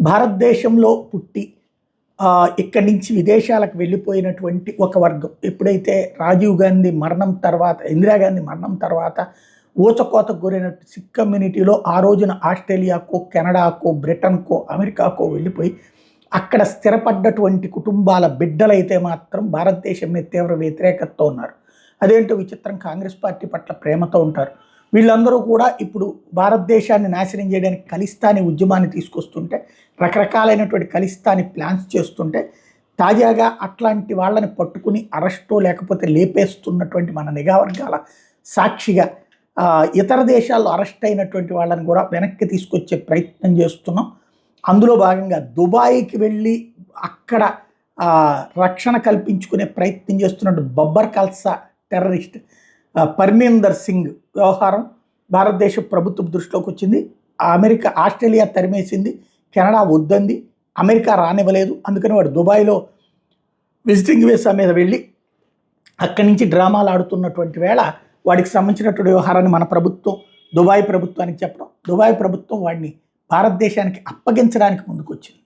భారతదేశంలో పుట్టి ఇక్కడి నుంచి విదేశాలకు వెళ్ళిపోయినటువంటి ఒక వర్గం ఎప్పుడైతే రాజీవ్ గాంధీ మరణం తర్వాత, ఇందిరాగాంధీ మరణం తర్వాత ఊచకోతకు గురైనట్టు సిక్ కమ్యూనిటీలో ఆ రోజున ఆస్ట్రేలియాకో, కెనడాకో, బ్రిటన్కో, అమెరికాకో వెళ్ళిపోయి అక్కడ స్థిరపడ్డటువంటి కుటుంబాల బిడ్డలైతే మాత్రం భారతదేశం మీద తీవ్ర వ్యతిరేకతతో ఉన్నారు. అదేంటో విచిత్రం, కాంగ్రెస్ పార్టీ పట్ల ప్రేమతో ఉంటారు. వీళ్ళందరూ కూడా ఇప్పుడు భారతదేశాన్ని నాశనం చేయడానికి ఖలిస్తానీ ఉద్యమాన్ని తీసుకొస్తుంటే, రకరకాలైనటువంటి ఖలిస్తానీ ప్లాన్స్ చేస్తుంటే, తాజాగా అట్లాంటి వాళ్ళని పట్టుకుని అరెస్టో లేకపోతే లేపేస్తున్నటువంటి మన నిఘా వర్గాల సాక్షిగా ఇతర దేశాల్లో అరెస్ట్ అయినటువంటి వాళ్ళని కూడా వెనక్కి తీసుకొచ్చే ప్రయత్నం చేస్తున్నాం. అందులో భాగంగా దుబాయ్కి వెళ్ళి అక్కడ రక్షణ కల్పించుకునే ప్రయత్నం చేస్తున్నట్టు బబ్బర్ ఖల్సా టెర్రరిస్ట్ పర్మీందర్ సింగ్ వ్యవహారం భారతదేశ ప్రభుత్వం దృష్టిలోకి వచ్చింది. ఆస్ట్రేలియా తరిమేసింది, కెనడా వద్దంది, అమెరికా రానివ్వలేదు. అందుకని వాడు దుబాయ్లో విజిటింగ్ వీసా మీద వెళ్ళి అక్కడి నుంచి డ్రామాలు ఆడుతున్నటువంటి వేళ వాడికి సంబంధించినటువంటి వ్యవహారాన్ని మన ప్రభుత్వం దుబాయ్ ప్రభుత్వానికి చెప్పడం, దుబాయ్ ప్రభుత్వం వాడిని భారతదేశానికి అప్పగించడానికి ముందుకు వచ్చింది.